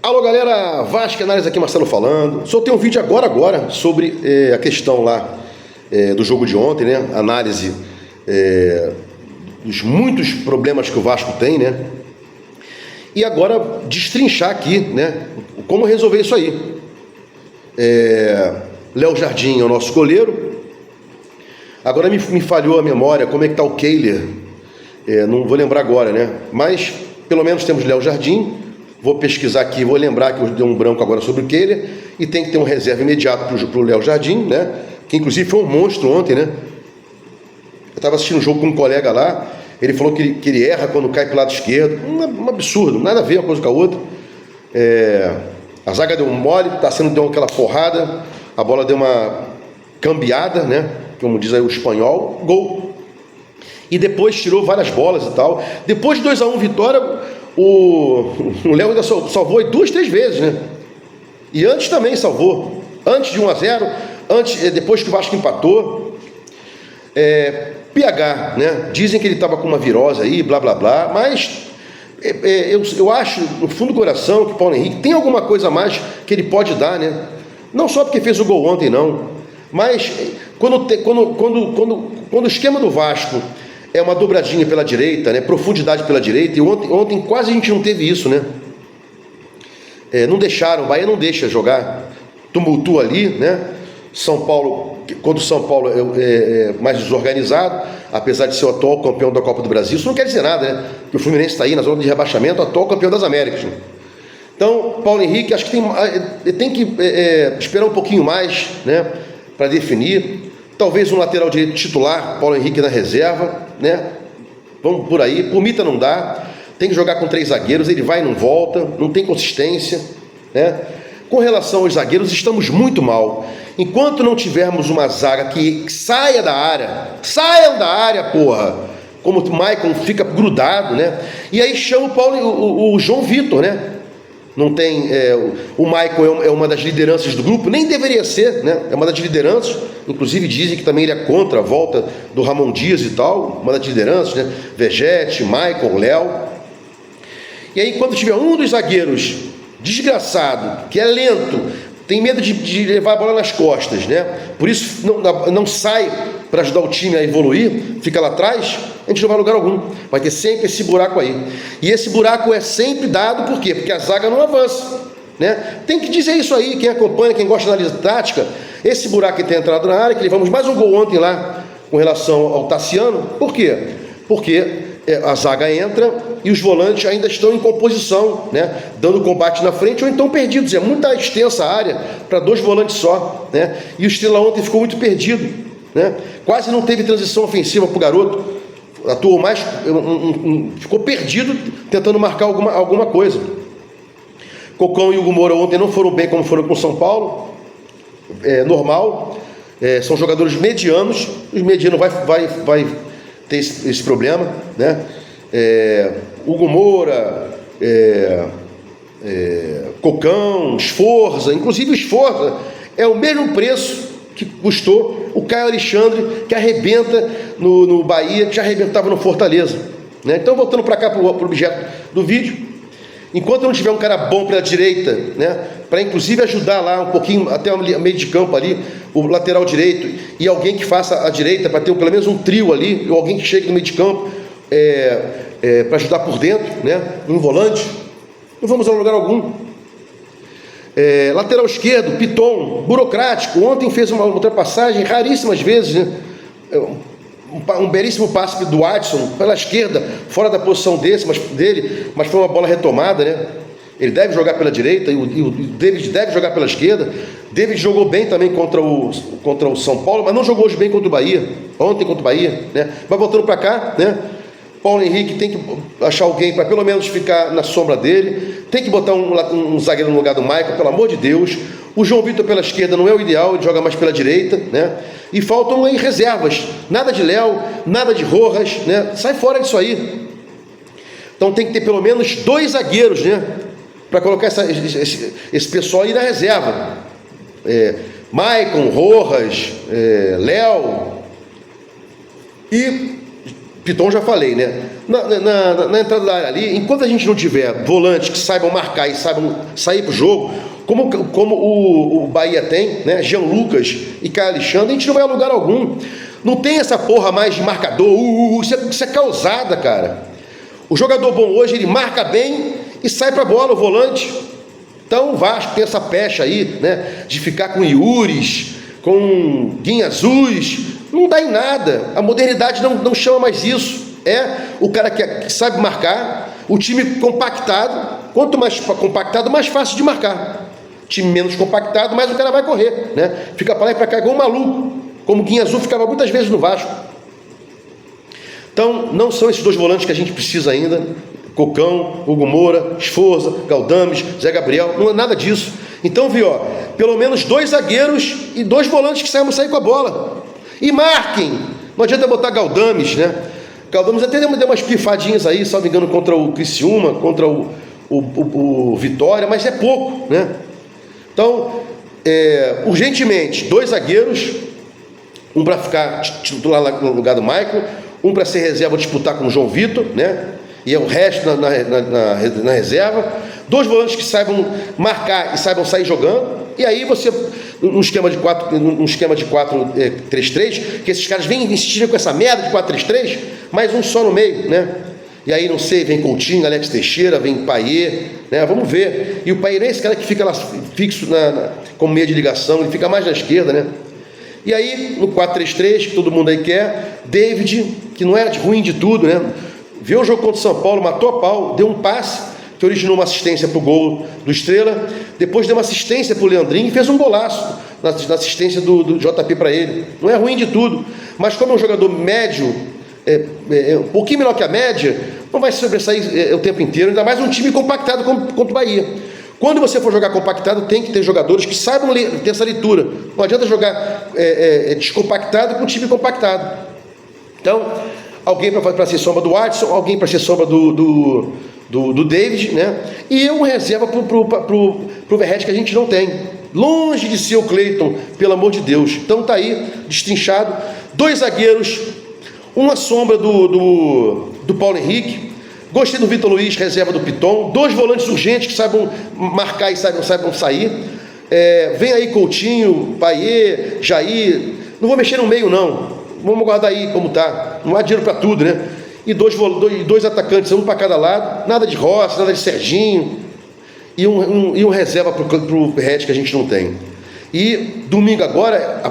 Alô galera, Vasco Análise aqui, Marcelo falando. Soltei um vídeo agora sobre a questão lá do jogo de ontem, né? Análise dos muitos problemas que o Vasco tem, né? E agora destrinchar aqui, né? Como resolver isso aí. Léo Jardim é o nosso goleiro. Agora me falhou a memória, como é que tá o Kehler? Não vou lembrar agora, né? Mas pelo menos temos Léo Jardim. Vou pesquisar aqui, vou lembrar que eu dei um branco agora sobre o Kehler, e tem que ter um reserva imediato para o Léo Jardim, né? Que inclusive foi um monstro ontem, né? Eu estava assistindo um jogo com um colega lá, ele falou que ele erra quando cai para o lado esquerdo. Um absurdo, nada a ver uma coisa com a outra. A zaga deu um mole, deu aquela porrada, a bola deu uma cambiada, né? Como diz aí o espanhol, gol. E depois tirou várias bolas e tal. Depois de 2-1 vitória, o Léo ainda salvou 2, 3 vezes, né? E antes também salvou. Antes de 1-0, depois que o Vasco empatou. PH, né? Dizem que ele estava com uma virose aí, blá blá blá, mas eu acho, no fundo do coração, que o Paulo Henrique tem alguma coisa a mais que ele pode dar, né? Não só porque fez o gol ontem, não. Mas quando o esquema do Vasco é uma dobradinha pela direita, né? Profundidade pela direita, e ontem quase a gente não teve isso, né? Não deixaram, o Bahia não deixa jogar, tumultua ali, né? São Paulo, quando o São Paulo é mais desorganizado, apesar de ser o atual campeão da Copa do Brasil, isso não quer dizer nada, né? Porque o Fluminense está aí na zona de rebaixamento, atual campeão das Américas, né? Então, Paulo Henrique, acho que tem que esperar um pouquinho mais, né? Para definir. Talvez um lateral direito titular, Paulo Henrique na reserva, né? Vamos por aí. Por Mita não dá. Tem que jogar com 3 zagueiros, ele vai e não volta, não tem consistência, né? Com relação aos zagueiros, estamos muito mal. Enquanto não tivermos uma zaga que saia da área, saiam da área, porra! Como o Maicon fica grudado, né? E aí chama o João Vitor, né? Não tem, o Maicon é uma das lideranças do grupo, nem deveria ser, né? É uma das lideranças, inclusive dizem que também ele é contra a volta do Ramon Dias e tal, uma das lideranças, né? Vegete, Maicon, Léo. E aí quando tiver um dos zagueiros desgraçado, que é lento, tem medo de levar a bola nas costas, né? Por isso não sai para ajudar o time a evoluir, fica lá atrás, a gente não vai a lugar algum. Vai ter sempre esse buraco aí. E esse buraco é sempre dado, por quê? Porque a zaga não avança, né? Tem que dizer isso aí, quem acompanha, quem gosta de análise tática, esse buraco que tem entrado na área, que levamos mais um gol ontem lá, com relação ao Tassiano. Por quê? Porque a zaga entra e os volantes ainda estão em composição, né? Dando combate na frente ou então perdidos. É muita extensa a área para 2 volantes só, né? E o Estrela ontem ficou muito perdido, né? Quase não teve transição ofensiva para o garoto. Atuou mais, ficou perdido tentando marcar alguma coisa. Cocão e Hugo Moura ontem não foram bem como foram com o São Paulo. Normal. São jogadores medianos. Os medianos vai ter esse problema, né? Hugo Moura, Cocão, Sforza, inclusive o Sforza é o mesmo preço que custou o Caio Alexandre, que arrebenta no Bahia, que já arrebentava no Fortaleza, né? Então, voltando para cá, para o objeto do vídeo, enquanto não tiver um cara bom pela direita, né, para inclusive ajudar lá um pouquinho, até o meio de campo ali, o lateral direito, e alguém que faça a direita, para ter pelo menos um trio ali, ou alguém que chegue no meio de campo, para ajudar por dentro, né, um volante, não vamos a lugar algum. Lateral esquerdo, Piton, burocrático, ontem fez uma ultrapassagem raríssimas vezes, né? Um belíssimo passe do Adson pela esquerda, fora da posição dele, mas foi uma bola retomada, né? Ele deve jogar pela direita e o David deve jogar pela esquerda. David jogou bem também contra o São Paulo, mas não jogou hoje bem contra o Bahia, ontem contra o Bahia, né? Mas voltando para cá, né? Paulo Henrique tem que achar alguém para pelo menos ficar na sombra dele, tem que botar um zagueiro no lugar do Maicon, pelo amor de Deus. O João Vitor pela esquerda não é o ideal, ele joga mais pela direita, né? E faltam aí reservas, nada de Léo, nada de Rojas, né? Sai fora disso aí. Então tem que ter pelo menos 2 zagueiros, né? Para colocar esse pessoal aí na reserva. Maicon, Rojas, Léo. E Piton já falei, né? Na entrada da área ali, enquanto a gente não tiver volantes que saibam marcar e saibam sair pro jogo, como o Bahia tem, né? Jean Lucas e Caio Alexandre, a gente não vai a lugar algum. Não tem essa porra mais de marcador, isso é causada, cara. O jogador bom hoje, ele marca bem e sai pra bola, o volante. Então o Vasco tem essa pecha aí, né? De ficar com Iuris, com Guinha Azuis. Não dá em nada, a modernidade não chama mais isso. É o cara que sabe marcar, o time compactado, quanto mais compactado, mais fácil de marcar. Time menos compactado, mais o cara vai correr, né? Fica para lá e para cá igual um maluco, como o Guinha Azul ficava muitas vezes no Vasco. Então, não são esses dois volantes que a gente precisa ainda. Cocão, Hugo Moura, Esforza, Galdames, Zé Gabriel, não é nada disso. Então, viu, ó, pelo menos 2 zagueiros e 2 volantes que sair com a bola. E marquem! Não adianta botar Galdames, né? Galdames até deu umas pifadinhas aí, se não me engano, contra o Criciúma, contra o Vitória, mas é pouco, né? Então, urgentemente, 2 zagueiros, um para ficar titular no lugar do Michael, um para ser reserva, disputar com o João Vitor, né? E o resto na reserva. 2 volantes que saibam marcar e saibam sair jogando. E aí você, num esquema de 4-3-3, que esses caras vêm insistindo com essa merda de 4-3-3, mais um só no meio, né? E aí, não sei, vem Coutinho, Alex Teixeira, vem Payet, né? Vamos ver. E o Payet é esse cara que fica lá fixo como meia de ligação, ele fica mais na esquerda, né? E aí, no 4-3-3, que todo mundo aí quer, David, que não é ruim de tudo, né? Viu o jogo contra o São Paulo, matou a pau, deu um passe, que originou uma assistência para o gol do Estrela, depois deu uma assistência para o Leandrinho e fez um golaço na assistência do JP para ele. Não é ruim de tudo, mas como é um jogador médio, um pouquinho menor que a média, não vai sobressair o tempo inteiro, ainda mais um time compactado contra o Bahia. Quando você for jogar compactado, tem que ter jogadores que saibam ter essa leitura. Não adianta jogar descompactado com um time compactado. Então, alguém para ser sombra do Watson, alguém para ser sombra do David, né? E um reserva pro Verratti que a gente não tem. Longe de ser o Cleiton, pelo amor de Deus. Então tá aí, destrinchado. 2 zagueiros, uma sombra do Paulo Henrique. Gostei do Vitor Luiz, reserva do Piton. 2 volantes urgentes que saibam marcar e saibam sair. Vem aí Coutinho, Payet, Jair. Não vou mexer no meio, não. Vamos guardar aí como tá. Não há dinheiro para tudo, né? E 2 atacantes, um para cada lado. Nada de Rossi, nada de Serginho. E um reserva pro Verratti que a gente não tem. E domingo agora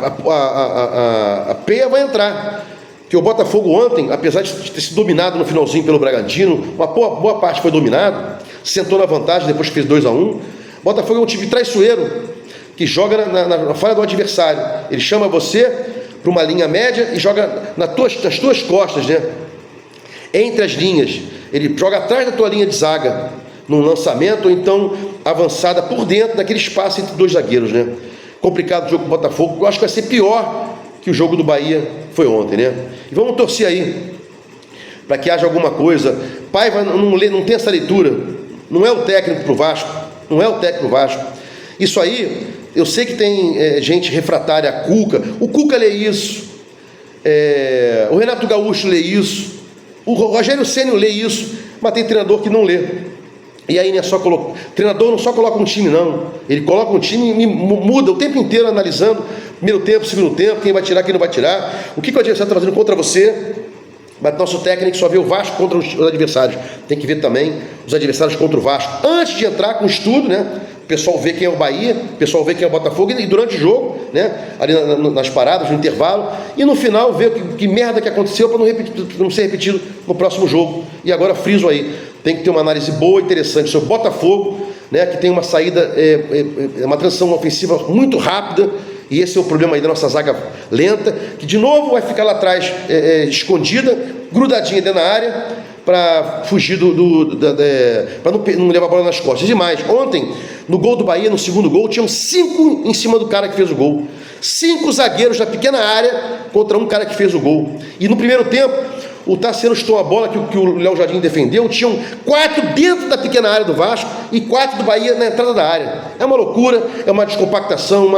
a Peia vai entrar. Que o Botafogo ontem, apesar de ter sido dominado no finalzinho pelo Bragantino, uma boa parte foi dominado, sentou na vantagem depois que fez 2-1. Botafogo é um time traiçoeiro, que joga na falha do adversário. Ele chama você para uma linha média e joga nas tuas costas, né? Entre as linhas. Ele joga atrás da tua linha de zaga, num lançamento, ou então avançada por dentro daquele espaço entre 2 zagueiros, né? Complicado o jogo do Botafogo. Eu acho que vai ser pior que o jogo do Bahia foi ontem, né? E vamos torcer aí para que haja alguma coisa. Paiva não tem essa leitura. Não é o técnico pro Vasco. Não é o técnico pro Vasco. Isso aí, eu sei que tem gente refratária a Cuca. O Cuca lê isso. O Renato Gaúcho lê isso. O Rogério Ceni lê isso. Mas tem treinador que não lê. E aí não é só treinador não só coloca um time, não. Ele coloca um time e muda o tempo inteiro analisando primeiro tempo, segundo tempo, quem vai tirar, quem não vai tirar. O que o adversário está fazendo contra você? Mas nosso técnico só vê o Vasco contra os adversários. Tem que ver também os adversários contra o Vasco. Antes de entrar com o estudo, né? O pessoal vê quem é o Bahia, o pessoal vê quem é o Botafogo, e durante o jogo, né? Ali nas paradas, no intervalo, e no final vê que merda que aconteceu para não ser repetido no próximo jogo. E agora friso aí. Tem que ter uma análise boa e interessante sobre o Botafogo, né? Que tem uma saída, uma transição ofensiva muito rápida. E esse é o problema aí da nossa zaga lenta, que de novo vai ficar lá atrás escondida, grudadinha dentro da área, para fugir para não levar a bola nas costas. Demais. Ontem, no gol do Bahia, no segundo gol, tinham 5 em cima do cara que fez o gol. 5 zagueiros na pequena área contra um cara que fez o gol. E no primeiro tempo, o Tassiano chutou a bola que o Léo Jardim defendeu, tinham 4 dentro da pequena área do Vasco e 4 do Bahia na entrada da área. É uma loucura, é uma descompactação,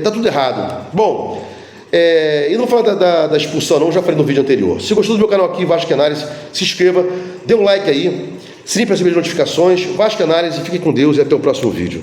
tá tudo errado. Bom, E não vou falar da expulsão não, já falei no vídeo anterior. Se gostou do meu canal aqui, Vasco Análise, se inscreva, dê um like aí, sininho para receber notificações, Vasco Análise, fique com Deus e até o próximo vídeo.